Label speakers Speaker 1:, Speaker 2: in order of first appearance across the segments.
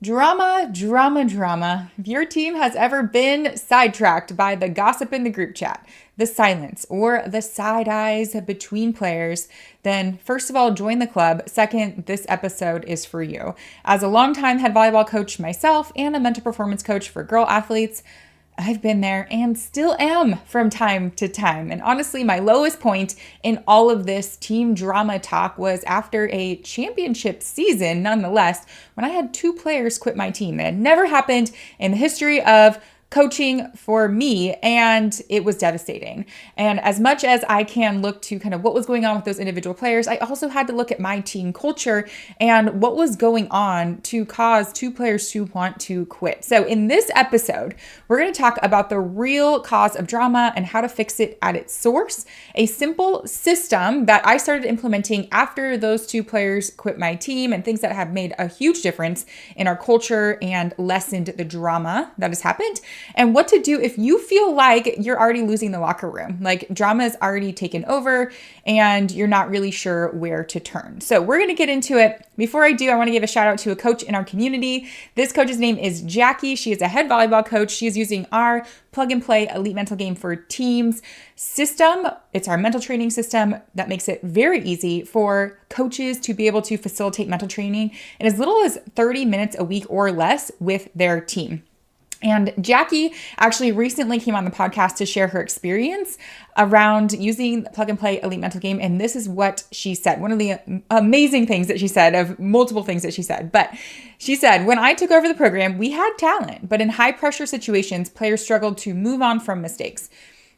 Speaker 1: Drama, drama, drama. If your team has ever been sidetracked by the gossip in the group chat, the silence, or the side eyes between players, then first of all, join the club. Second, this episode is for you. As a longtime head volleyball coach myself and a mental performance coach for girl athletes, I've been there and still am from time to time. And honestly, my lowest point in all of this team drama talk was after a championship season, nonetheless, when I had two players quit my team. That had never happened in the history of coaching for me, and it was devastating. And as much as I can look to kind of what was going on with those individual players, I also had to look at my team culture and what was going on to cause two players to want to quit. So in this episode, we're going to talk about the real cause of drama and how to fix it at its source, a simple system that I started implementing after those two players quit my team, and things that have made a huge difference in our culture and lessened the drama that has happened, and what to do if you feel like you're already losing the locker room, like drama is already taken over and you're not really sure where to turn. So we're going to get into it. Before I do, I want to give a shout out to a coach in our community. This coach's name is Jackie. She is a head volleyball coach. She is using our plug and play elite mental game for teams system. It's our mental training system that makes it very easy for coaches to be able to facilitate mental training in as little as 30 minutes a week or less with their team. And Jackie actually recently came on the podcast to share her experience around using the plug and play elite mental game. And this is what she said. One of the amazing things that she said, of multiple things that she said, but she said, when I took over the program, we had talent, but in high pressure situations, players struggled to move on from mistakes.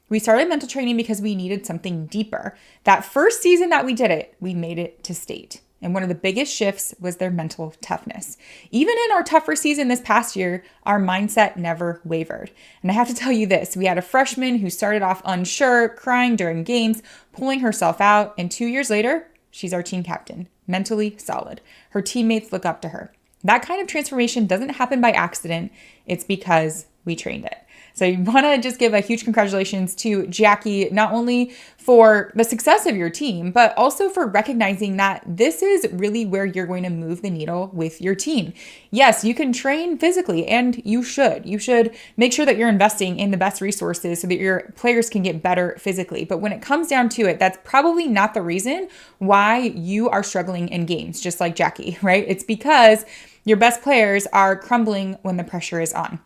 Speaker 1: We started mental training because we needed something deeper. That first season that we did it, we made it to state. And one of the biggest shifts was their mental toughness. Even in our tougher season this past year, our mindset never wavered. And I have to tell you this, we had a freshman who started off unsure, crying during games, pulling herself out. And 2 years later, she's our team captain, mentally solid. Her teammates look up to her. That kind of transformation doesn't happen by accident. It's because we trained it. So I want to just give a huge congratulations to Jackie, not only for the success of your team, but also for recognizing that this is really where you're going to move the needle with your team. Yes, you can train physically, and you should. You should make sure that you're investing in the best resources so that your players can get better physically. But when it comes down to it, that's probably not the reason why you are struggling in games, just like Jackie, right? It's because your best players are crumbling when the pressure is on.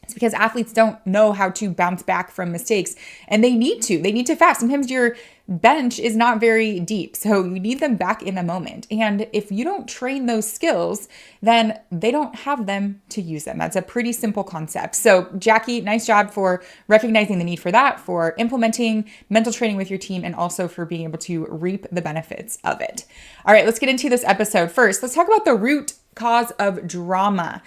Speaker 1: It's because athletes don't know how to bounce back from mistakes, and they need to. They need to fast. Sometimes your bench is not very deep, so you need them back in the moment. And if you don't train those skills, then they don't have them to use them. That's a pretty simple concept. So Jackie, nice job for recognizing the need for that, for implementing mental training with your team, and also for being able to reap the benefits of it. All right, let's get into this episode. First, let's talk about the root cause of drama.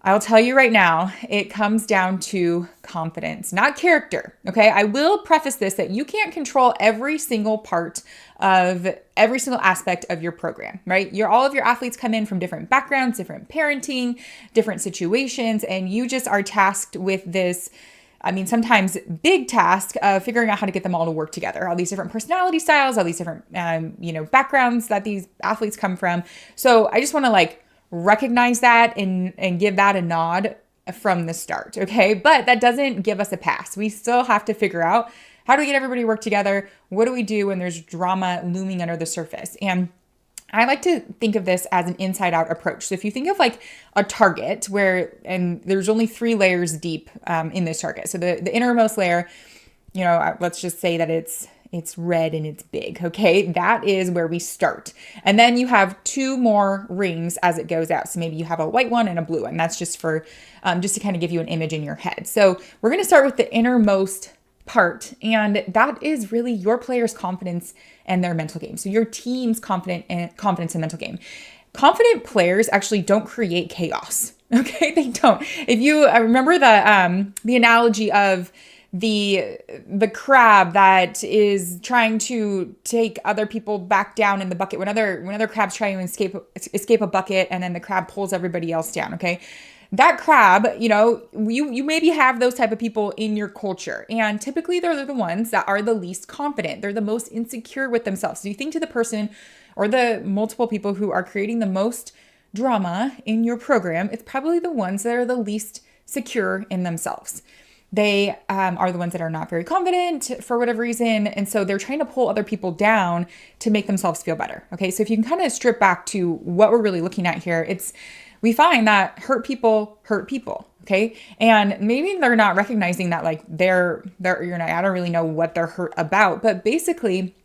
Speaker 1: I'll tell you right now, it comes down to confidence, not character. Okay. I will preface this that you can't control every single part of every single aspect of your program, right? All of your athletes come in from different backgrounds, different parenting, different situations, and you just are tasked with this, sometimes big task of figuring out how to get them all to work together, all these different personality styles, all these different, backgrounds that these athletes come from. So I just want to recognize that and give that a nod from the start, okay? But that doesn't give us a pass. We still have to figure out, how do we get everybody to work together? What do we do when there's drama looming under the surface? And I like to think of this as an inside out approach. So if you think of a target and there's only 3 layers deep in this target. So the innermost layer, let's just say that it's red and it's big, okay? That is where we start. And then you have 2 more rings as it goes out. So maybe you have a white one and a blue one. That's just for, just to kind of give you an image in your head. So we're going to start with the innermost part. And that is really your players' confidence and their mental game. So your team's confidence and mental game. Confident players actually don't create chaos, okay? They don't. If you remember the analogy of the crab that is trying to take other people back down in the bucket when other crabs try to escape a bucket, and then the crab pulls everybody else down, okay? That crab, you maybe have those type of people in your culture, and typically they're the ones that are the least confident. They're the most insecure with themselves. So you think to the person or the multiple people who are creating the most drama in your program, it's probably the ones that are the least secure in themselves. They are the ones that are not very confident for whatever reason. And so they're trying to pull other people down to make themselves feel better. Okay. So if you can kind of strip back to what we're really looking at here, we find that hurt people hurt people. Okay. And maybe they're not recognizing that like I don't really know what they're hurt about, but basically,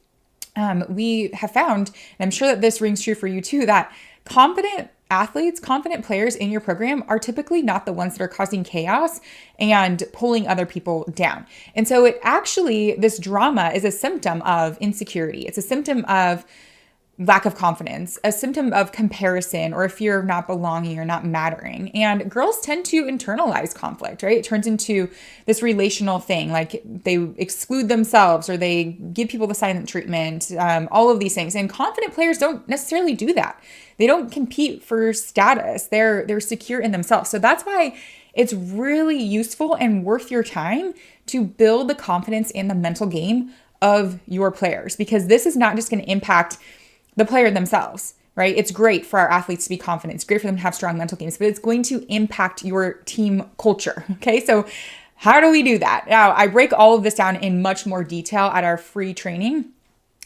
Speaker 1: we have found, and I'm sure that this rings true for you too, that confident athletes, confident players in your program are typically not the ones that are causing chaos and pulling other people down. And so this drama is a symptom of insecurity. It's a symptom of lack of confidence, a symptom of comparison or a fear of not belonging or not mattering. And girls tend to internalize conflict, right? It turns into this relational thing, like they exclude themselves or they give people the silent treatment, all of these things. And confident players don't necessarily do that. They don't compete for status. They're secure in themselves. So that's why it's really useful and worth your time to build the confidence in the mental game of your players, because this is not just going to impact the player themselves, right? It's great for our athletes to be confident. It's great for them to have strong mental games, but it's going to impact your team culture. Okay. So how do we do that? Now, I break all of this down in much more detail at our free training.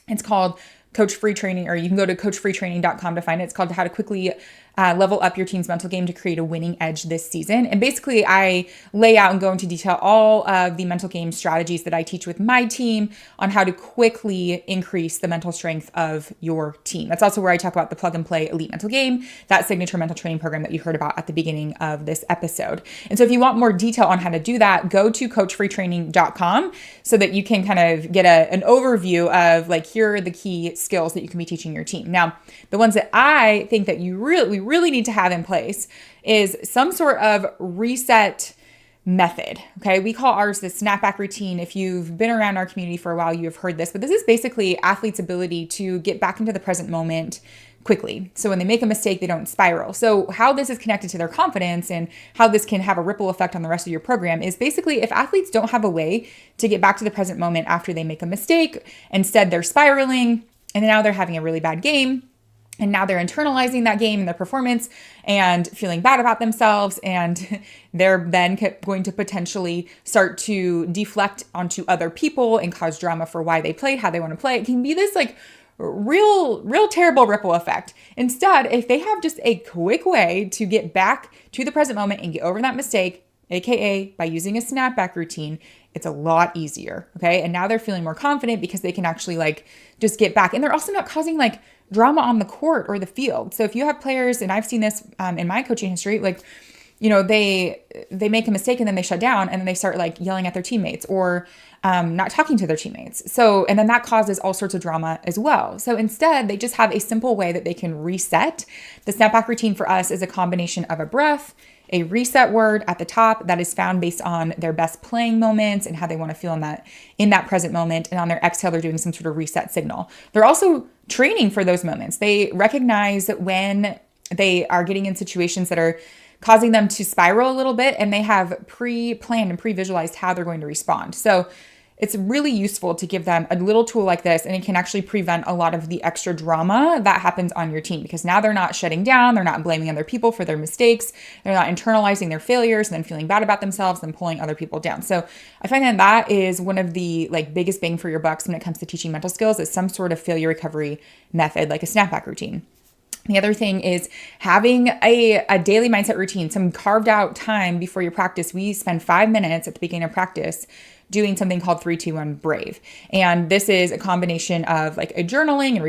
Speaker 1: It's called Coach Bre Training, or you can go to coachbretraining.com to find it. It's called How to Quickly Level Up Your Team's Mental Game to Create a Winning Edge This Season. And basically, I lay out and go into detail all of the mental game strategies that I teach with my team on how to quickly increase the mental strength of your team. That's also where I talk about the Plug and Play Elite Mental Game, that signature mental training program that you heard about at the beginning of this episode. And so if you want more detail on how to do that, go to coachbretraining.com so that you can kind of get an overview of like, here are the key skills that you can be teaching your team. Now, the ones that I think that we really need to have in place is some sort of reset method. Okay. We call ours the snapback routine. If you've been around our community for a while, you have heard this, but this is basically athletes' ability to get back into the present moment quickly. So when they make a mistake, they don't spiral. So how this is connected to their confidence and how this can have a ripple effect on the rest of your program is basically if athletes don't have a way to get back to the present moment after they make a mistake, instead they're spiraling and now they're having a really bad game. And now they're internalizing that game and their performance and feeling bad about themselves. And they're then going to potentially start to deflect onto other people and cause drama for why they played, how they want to play. It can be this like real terrible ripple effect. Instead, if they have just a quick way to get back to the present moment and get over that mistake, AKA by using a snapback routine, it's a lot easier. Okay. And now they're feeling more confident because they can actually like just get back. And they're also not causing like drama on the court or the field. So if you have players, and I've seen this in my coaching history, like, you know, they make a mistake and then they shut down and then they start like yelling at their teammates or not talking to their teammates. So, and then that causes all sorts of drama as well. So instead, they just have a simple way that they can reset. The snapback routine for us is a combination of a breath, a reset word at the top that is found based on their best playing moments and how they want to feel in that present moment. And on their exhale, they're doing some sort of reset signal. They're also training for those moments. They recognize when they are getting in situations that are causing them to spiral a little bit, and they have pre-planned and pre-visualized how they're going to respond. So it's really useful to give them a little tool like this, and it can actually prevent a lot of the extra drama that happens on your team, because now they're not shutting down, they're not blaming other people for their mistakes, they're not internalizing their failures and then feeling bad about themselves and pulling other people down. So I find that is one of the like biggest bang for your bucks when it comes to teaching mental skills, is some sort of failure recovery method like a snapback routine. The other thing is having a daily mindset routine, some carved out time before your practice. We spend 5 minutes at the beginning of practice doing something called 3, 2, 1 Brave. And this is a combination of like a journaling and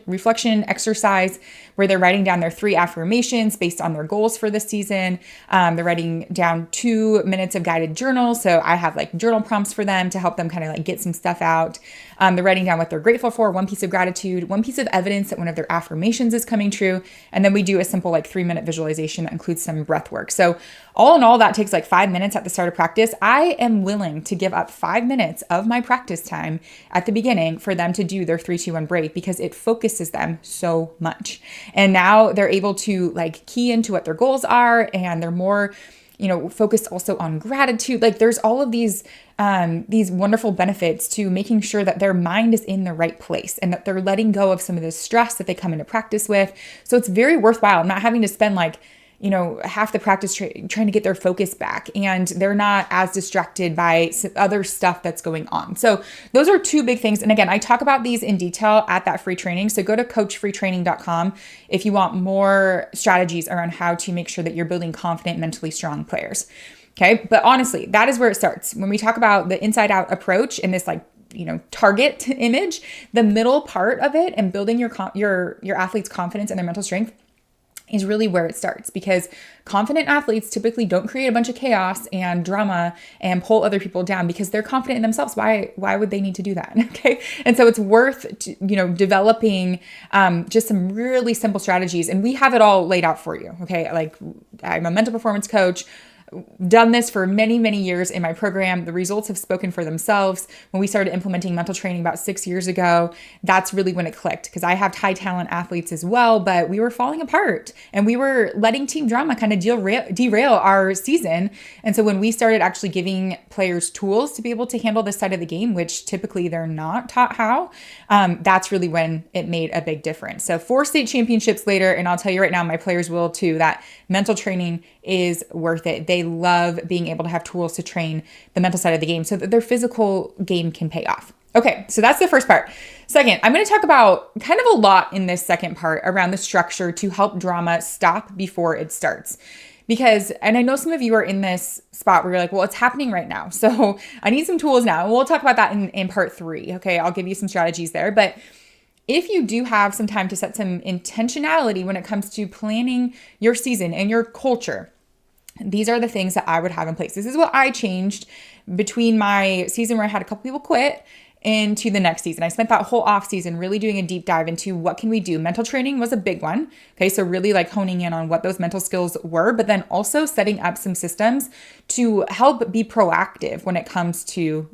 Speaker 1: reflection exercise where they're writing down their 3 affirmations based on their goals for this season. They're writing down 2 minutes of guided journals. So I have like journal prompts for them to help them kind of like get some stuff out. They're writing down what they're grateful for, 1 piece of gratitude, 1 piece of evidence that one of their affirmations is coming true. And then we do a simple like 3-minute visualization that includes some breath work. So all in all, that takes like 5 minutes at the start of practice. I am willing to give up 5 minutes of my practice time at the beginning for them to do their 3, 2, 1 Brave, because it focuses them so much. And now they're able to like key into what their goals are, and they're more focused also on gratitude. Like there's all of these wonderful benefits to making sure that their mind is in the right place and that they're letting go of some of the stress that they come into practice with. So it's very worthwhile not having to spend like half the practice trying to get their focus back, and they're not as distracted by other stuff that's going on. So those are two big things. And again, I talk about these in detail at that free training. So go to coachfreetraining.com if you want more strategies around how to make sure that you're building confident, mentally strong players. Okay. But honestly, that is where it starts. When we talk about the inside out approach and this target image, the middle part of it and building your athlete's confidence and their mental strength is really where it starts, because confident athletes typically don't create a bunch of chaos and drama and pull other people down because they're confident in themselves. Why would they need to do that? Okay. And so it's worth, developing just some really simple strategies, and we have it all laid out for you. Okay. Like I'm a mental performance coach, done this for many, many years in my program. The results have spoken for themselves. When we started implementing mental training about 6 years ago, that's really when it clicked, because I have high talent athletes as well, but we were falling apart and we were letting team drama kind of derail our season. And so when we started actually giving players tools to be able to handle this side of the game, which typically they're not taught how, that's really when it made a big difference. So 4 state championships later, and I'll tell you right now, my players will too, that mental training is worth it. They love being able to have tools to train the mental side of the game so that their physical game can pay off. Okay, so that's the first part. Second, I'm going to talk about kind of a lot in this second part around the structure to help drama stop before it starts. Because, and I know some of you are in this spot where you're like, well, it's happening right now, so I need some tools now. And we'll talk about that in part 3. Okay, I'll give you some strategies there. But if you do have some time to set some intentionality when it comes to planning your season and your culture, these are the things that I would have in place. This is what I changed between my season where I had a couple people quit into the next season. I spent that whole off season really doing a deep dive into what can we do. Mental training was a big one. Okay. So really like honing in on what those mental skills were, but then also setting up some systems to help be proactive when it comes to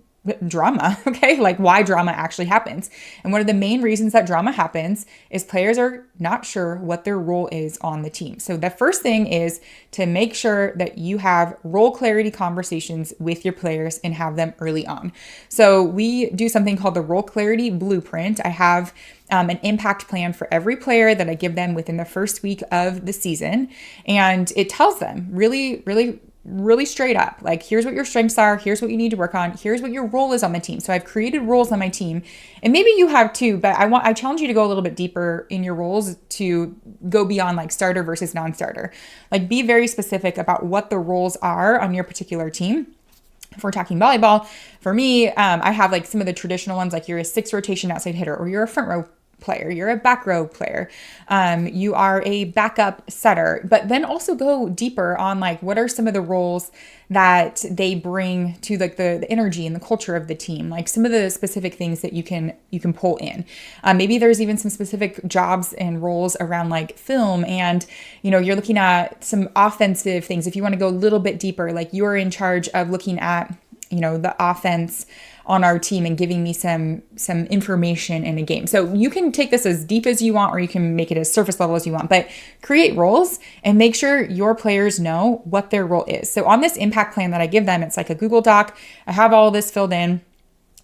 Speaker 1: drama, okay? Like why drama actually happens. And one of the main reasons that drama happens is players are not sure what their role is on the team. So the first thing is to make sure that you have role clarity conversations with your players and have them early on. So we do something called the role clarity blueprint. I have an impact plan for every player that I give them within the first week of the season. And it tells them really straight up, like, here's what your strengths are, here's what you need to work on, here's what your role is on the team. So I've created roles on my team, and maybe you have too, but I challenge you to go a little bit deeper in your roles, to go beyond like starter versus non-starter. Like be very specific about what the roles are on your particular team. If we're talking volleyball, for me, I have like some of the traditional ones, like you're a 6 rotation outside hitter, or you're a front row player, you're a back row player, you are a backup setter, but then also go deeper on like what are some of the roles that they bring to like the energy and the culture of the team, like some of the specific things that you can pull in. Maybe there's even some specific jobs and roles around like film, and you're looking at some offensive things. If you want to go a little bit deeper, like you're in charge of looking at the offense on our team and giving me some information in a game. So you can take this as deep as you want, or you can make it as surface level as you want, but create roles and make sure your players know what their role is. So on this impact plan that I give them, it's like a Google Doc. I have all this filled in.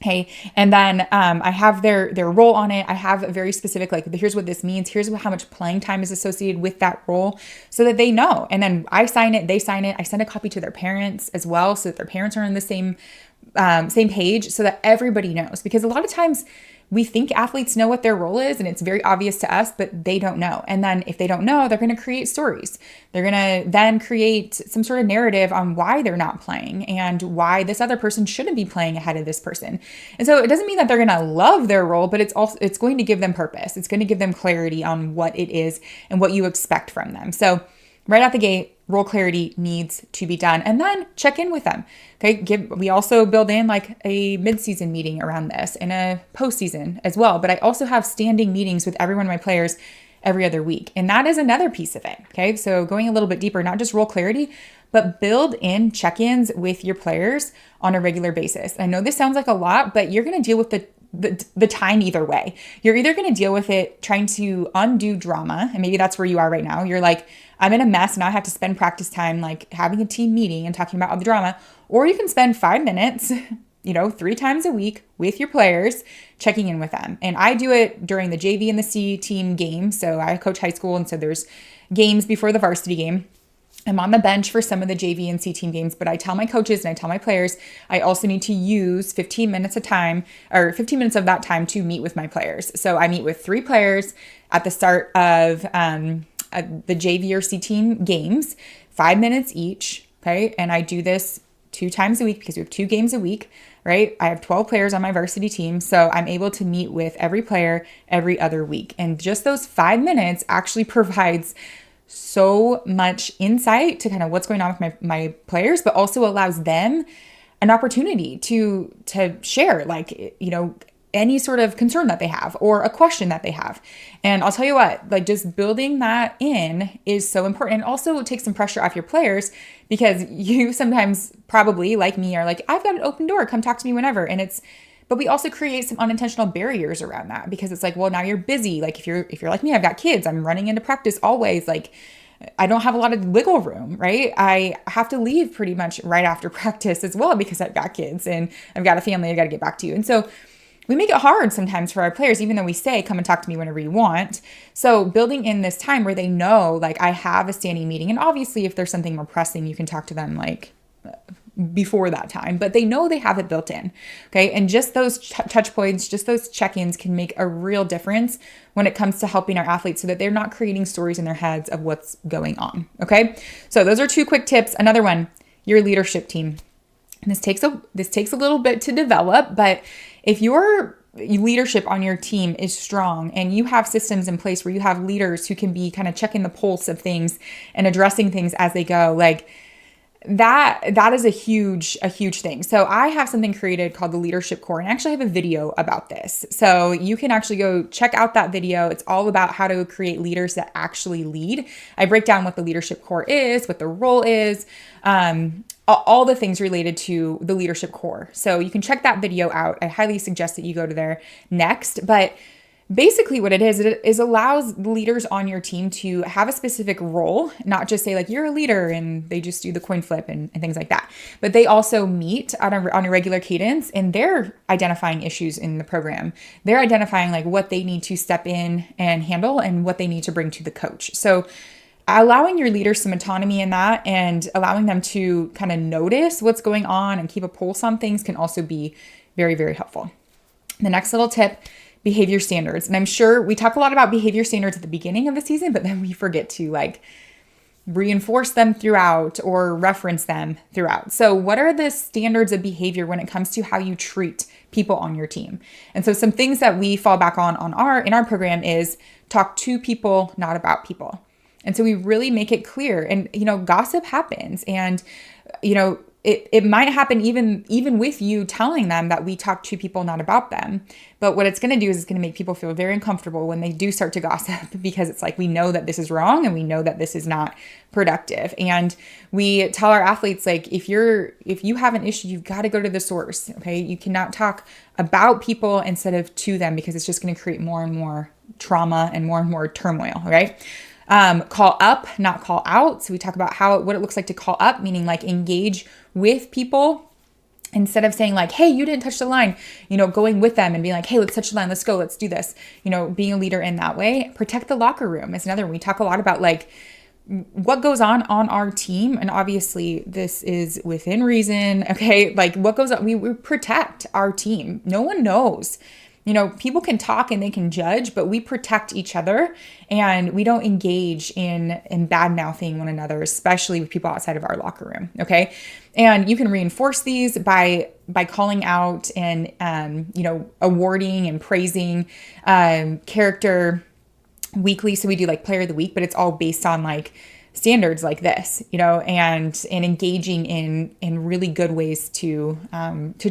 Speaker 1: Okay. And then I have their role on it. I have a very specific, like, here's what this means. Here's how much playing time is associated with that role, so that they know. And then I sign it, they sign it. I send a copy to their parents as well, so that their parents are on the same page, so that everybody knows. Because a lot of times we think athletes know what their role is, and it's very obvious to us, but they don't know. And then if they don't know, they're going to create stories. They're going to then create some sort of narrative on why they're not playing and why this other person shouldn't be playing ahead of this person. And so it doesn't mean that they're going to love their role, but it's going to give them purpose. It's going to give them clarity on what it is and what you expect from them. So right out the gate, role clarity needs to be done, and then check in with them. Okay. We also build in like a mid-season meeting around this and a postseason as well. But I also have standing meetings with every one of my players every other week. And that is another piece of it. Okay. So going a little bit deeper, not just role clarity, but build in check-ins with your players on a regular basis. I know this sounds like a lot, but you're going to deal with the time either way. You're either going to deal with it trying to undo drama, and maybe that's where you are right now. You're like, I'm in a mess, now I have to spend practice time like having a team meeting and talking about all the drama. Or you can spend 5 minutes, 3 times a week with your players, checking in with them. And I do it during the JV and the C team games. So I coach high school, and so there's games before the varsity game. I'm on the bench for some of the JV and C team games, but I tell my coaches and I tell my players, I also need to use 15 minutes of that time to meet with my players. So I meet with 3 players at the start of the JV or C team games, 5 minutes each. Okay. And I do this 2 times a week because we have 2 games a week, right? I have 12 players on my varsity team. So I'm able to meet with every player every other week. And just those 5 minutes actually provides so much insight to kind of what's going on with my players, but also allows them an opportunity to share any sort of concern that they have or a question that they have. And I'll tell you what, like just building that in is so important. And also it takes some pressure off your players, because you sometimes probably like me are like, I've got an open door, come talk to me whenever. But we also create some unintentional barriers around that, because it's like, well, now you're busy. Like if you're like me, I've got kids, I'm running into practice always. Like I don't have a lot of wiggle room, right? I have to leave pretty much right after practice as well, because I've got kids and I've got a family I got to get back to. And so we make it hard sometimes for our players, even though we say, come and talk to me whenever you want. So building in this time where they know, like, I have a standing meeting. And obviously if there's something more pressing, you can talk to them like before that time, but they know they have it built in. Okay. And just those touch points, just those check-ins can make a real difference when it comes to helping our athletes so that they're not creating stories in their heads of what's going on. Okay. So those are 2 quick tips. Another one, your leadership team. And this takes a little bit to develop, but if your leadership on your team is strong and you have systems in place where you have leaders who can be kind of checking the pulse of things and addressing things as they go, like that is a huge thing. So I have something created called the Leadership Core, and I actually have a video about this. So you can actually go check out that video. It's all about how to create leaders that actually lead. I break down what the Leadership Core is, what the role is, all the things related to the Leadership Core. So you can check that video out. I highly suggest that you go to there next. But basically what it is allows leaders on your team to have a specific role, not just say like you're a leader and they just do the coin flip and things like that. But they also meet on a regular cadence, and they're identifying issues in the program. They're identifying like what they need to step in and handle and what they need to bring to the coach. So allowing your leaders some autonomy in that and allowing them to kind of notice what's going on and keep a pulse on things can also be very, very helpful. The next little tip, behavior standards. And I'm sure we talk a lot about behavior standards at the beginning of the season, but then we forget to like reinforce them throughout or reference them throughout. So what are the standards of behavior when it comes to how you treat people on your team? And so some things that we fall back on in our program is talk to people, not about people. And so we really make it clear. And, gossip happens. And, it might happen even with you telling them that we talk to people, not about them. But what it's going to do is it's going to make people feel very uncomfortable when they do start to gossip, because it's like, we know that this is wrong and we know that this is not productive. And we tell our athletes, like, if you have an issue, you've got to go to the source. Okay. You cannot talk about people instead of to them, because it's just going to create more and more trauma and more turmoil. Right. Call up, not call out. So we talk about what it looks like to call up, meaning like engage with people instead of saying like, hey, you didn't touch the line, going with them and being like, hey, let's touch the line. Let's go. Let's do this. Being a leader in that way. Protect the locker room is another one. We talk a lot about like what goes on our team. And obviously this is within reason. Okay. Like what goes on, we protect our team. No one knows. People can talk and they can judge, but we protect each other and we don't engage in bad mouthing one another, especially with people outside of our locker room. Okay. And you can reinforce these by calling out and, awarding and praising, character weekly. So we do like player of the week, but it's all based on like standards like this, and engaging in really good ways to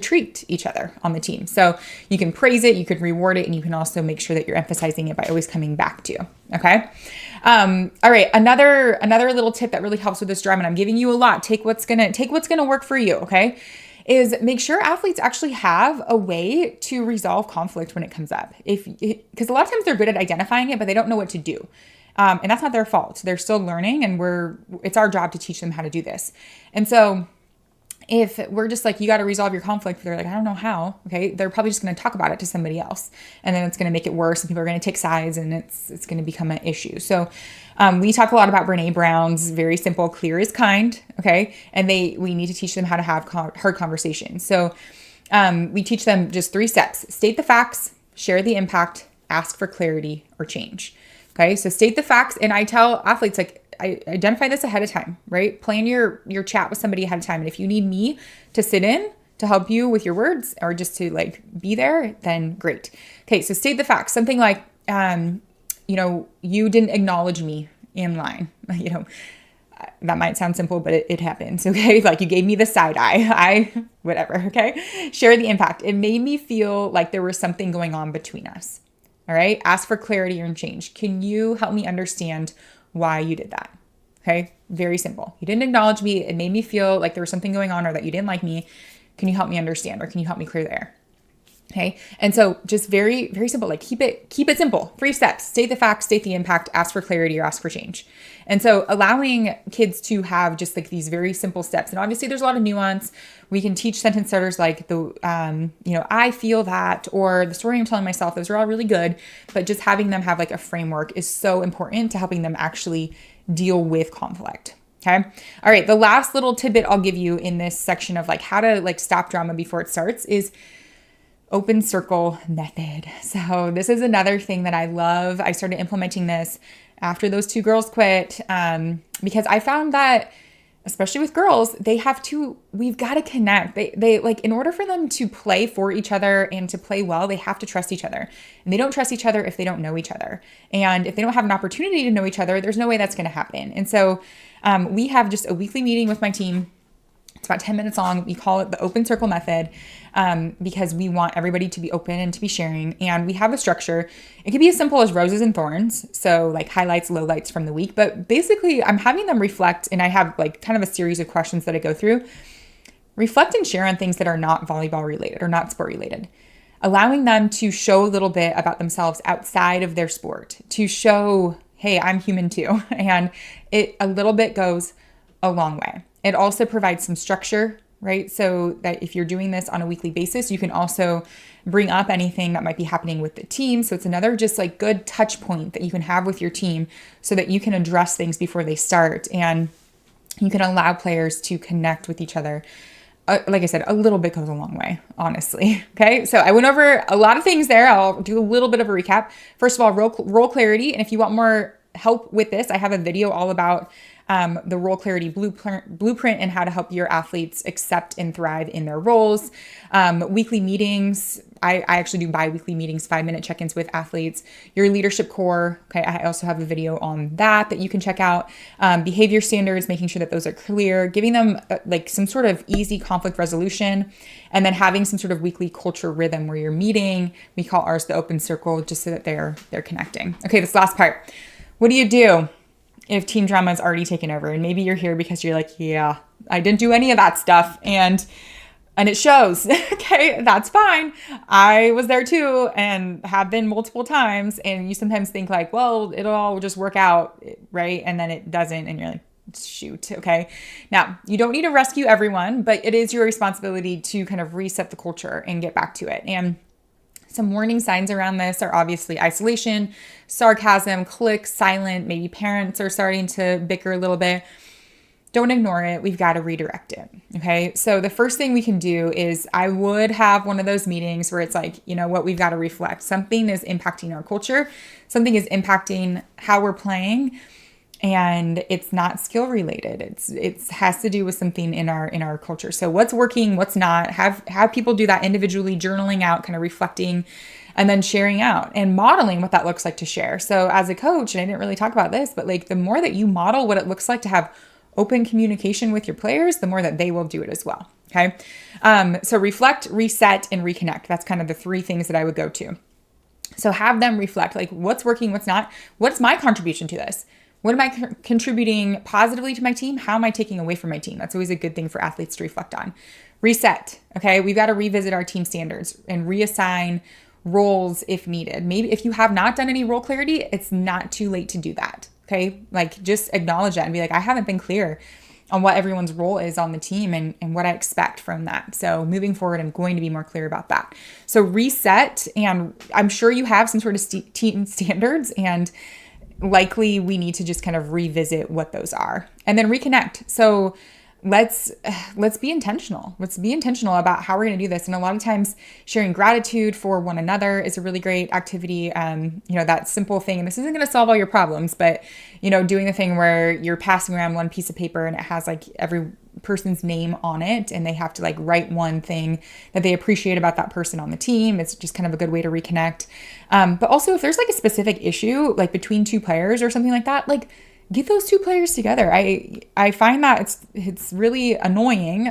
Speaker 1: treat each other on the team. So you can praise it, you can reward it, and you can also make sure that you're emphasizing it by always coming back to you. Okay. All right. Another little tip that really helps with this drama, and I'm giving you a lot. Take what's gonna work for you. Okay. is make sure athletes actually have a way to resolve conflict when it comes up. Because a lot of times they're good at identifying it, but they don't know what to do. And that's not their fault. They're still learning, and it's our job to teach them how to do this. And so if we're just like, you got to resolve your conflict, they're like, I don't know how. Okay. They're probably just going to talk about it to somebody else. And then it's going to make it worse. And people are going to take sides, and it's going to become an issue. So we talk a lot about Brene Brown's very simple, clear is kind. Okay. And we need to teach them how to have hard conversations. So we teach them just 3 steps: state the facts, share the impact, ask for clarity or change. Okay. So state the facts. And I tell athletes, like, I identify this ahead of time, right? Plan your chat with somebody ahead of time. And if you need me to sit in to help you with your words or just to like be there, then great. Okay. So state the facts. Something like, you didn't acknowledge me in line. That might sound simple, but it happens. Okay. Like, you gave me the side eye, whatever. Okay. Share the impact. It made me feel like there was something going on between us. All right. Ask for clarity or change. Can you help me understand why you did that? Okay. Very simple. You didn't acknowledge me. It made me feel like there was something going on, or that you didn't like me. Can you help me understand, or can you help me clear the air? Okay. And so just very, very simple, like keep it simple. 3 steps: state the facts, state the impact, ask for clarity, or ask for change. And so allowing kids to have just like these very simple steps. And obviously there's a lot of nuance. We can teach sentence starters like I feel that, or the story I'm telling myself. Those are all really good, but just having them have like a framework is so important to helping them actually deal with conflict. Okay. All right. The last little tidbit I'll give you in this section of like how to like stop drama before it starts is open circle method. So this is another thing that I love. I started implementing this after those 2 girls quit, because I found that, especially with girls, we've got to connect. They like, in order for them to play for each other and to play well, they have to trust each other. And they don't trust each other if they don't know each other. And if they don't have an opportunity to know each other, there's no way that's going to happen. And so we have just a weekly meeting with my team. It's about 10 minutes long. We call it the open circle method, because we want everybody to be open and to be sharing. And we have a structure. It could be as simple as roses and thorns. So like highlights, lowlights from the week. But basically I'm having them reflect, and I have like kind of a series of questions that I go through. Reflect and share on things that are not volleyball related or not sport related. Allowing them to show a little bit about themselves outside of their sport, to show, hey, I'm human too. And a little bit goes a long way. It also provides some structure, right? So that if you're doing this on a weekly basis, you can also bring up anything that might be happening with the team. So it's another just like good touch point that you can have with your team so that you can address things before they start, and you can allow players to connect with each other. Like I said, a little bit goes a long way, honestly. Okay. So I went over a lot of things there. I'll do a little bit of a recap. First of all, role clarity. And if you want more help with this, I have a video all about the role clarity blueprint and how to help your athletes accept and thrive in their roles. Weekly meetings. I actually do bi-weekly meetings, 5-minute check-ins with athletes. Your leadership core. Okay. I also have a video on that you can check out. Behavior standards, making sure that those are clear, giving them like some sort of easy conflict resolution, and then having some sort of weekly culture rhythm where you're meeting. We call ours the open circle, just so that they're connecting. Okay. This last part. What do you do if team drama is already taken over? And maybe you're here because you're like, yeah, I didn't do any of that stuff. And it shows. Okay, that's fine. I was there too, and have been multiple times. And you sometimes think like, well, it'll all just work out, right? And then it doesn't. And you're like, shoot. Okay. Now, you don't need to rescue everyone, but it is your responsibility to kind of reset the culture and get back to it. And some warning signs around this are obviously isolation, sarcasm, click, silent. Maybe parents are starting to bicker a little bit. Don't ignore it. We've got to redirect it. Okay. So the first thing we can do is I would have one of those meetings where it's like, you know what, we've got to reflect. Something is impacting our culture. Something is impacting how we're playing. And it's not skill related. It has to do with something in our culture. So what's working, what's not, have people do that individually, journaling out, kind of reflecting, and then sharing out and modeling what that looks like to share. So as a coach, and I didn't really talk about this, but like the more that you model what it looks like to have open communication with your players, the more that they will do it as well. Okay. So reflect, reset, and reconnect. That's kind of the 3 things that I would go to. So have them reflect, like what's working, what's not, what's my contribution to this? What am I contributing positively to my team? How am I taking away from my team? That's always a good thing for athletes to reflect on. Reset. Okay. We've got to revisit our team standards and reassign roles if needed. Maybe if you have not done any role clarity, it's not too late to do that. Okay. Like just acknowledge that and be like, I haven't been clear on what everyone's role is on the team and what I expect from that. So moving forward, I'm going to be more clear about that. So reset, and I'm sure you have some sort of team standards, and likely we need to just kind of revisit what those are and then reconnect. So let's be intentional. Let's be intentional about how we're going to do this. And a lot of times sharing gratitude for one another is a really great activity. That simple thing, and this isn't going to solve all your problems, but, doing the thing where you're passing around one piece of paper and it has like every person's name on it and they have to like write one thing that they appreciate about that person on the team. It's just kind of a good way to reconnect. But also if there's like a specific issue, like between two players or something like that, like get those two players together. I find that it's really annoying.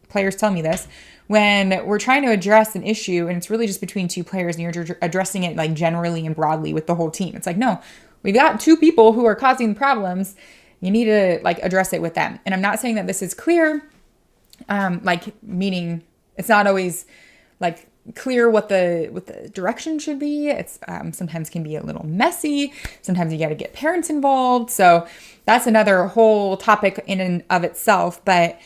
Speaker 1: Players tell me this when we're trying to address an issue and it's really just between two players and you're addressing it like generally and broadly with the whole team. It's like, no, we've got two people who are causing problems. You need to like address it with them. And I'm not saying that this is clear, meaning it's not always like clear what the direction should be. It's sometimes can be a little messy. Sometimes you got to get parents involved. So that's another whole topic in and of itself. But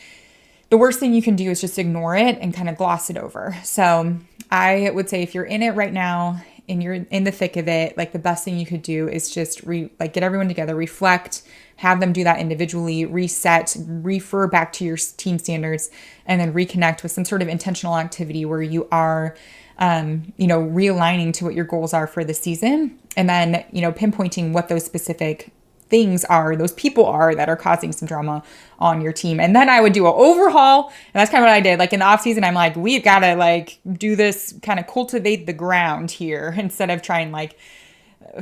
Speaker 1: the worst thing you can do is just ignore it and kind of gloss it over. So I would say if you're in it right now and you're in the thick of it, like the best thing you could do is just get everyone together, reflect, have them do that individually, reset, refer back to your team standards, and then reconnect with some sort of intentional activity where you are, realigning to what your goals are for the season. And then, pinpointing what those specific things are, those people are that are causing some drama on your team. And then I would do an overhaul. And that's kind of what I did. Like in the off season, I'm like, we've got to like do this, kind of cultivate the ground here instead of trying like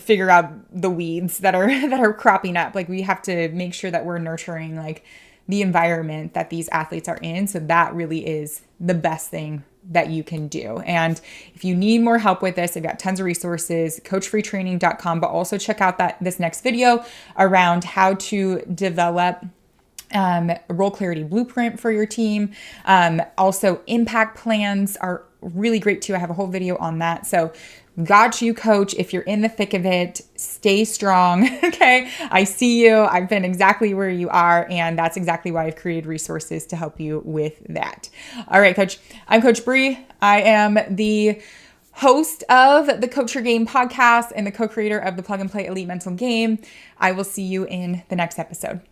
Speaker 1: figure out the weeds that are cropping up. Like we have to make sure that we're nurturing like the environment that these athletes are in. So that really is the best thing that you can do. And if you need more help with this, I've got tons of resources, coachbretraining.com, but also check out this next video around how to develop a role clarity blueprint for your team. Also impact plans are really great too. I have a whole video on that. So got you, coach. If you're in the thick of it, stay strong. Okay. I see you. I've been exactly where you are. And that's exactly why I've created resources to help you with that. All right, coach. I'm Coach Bre. I am the host of the Coach Your Game podcast and the co-creator of the Plug and Play Elite Mental Game. I will see you in the next episode.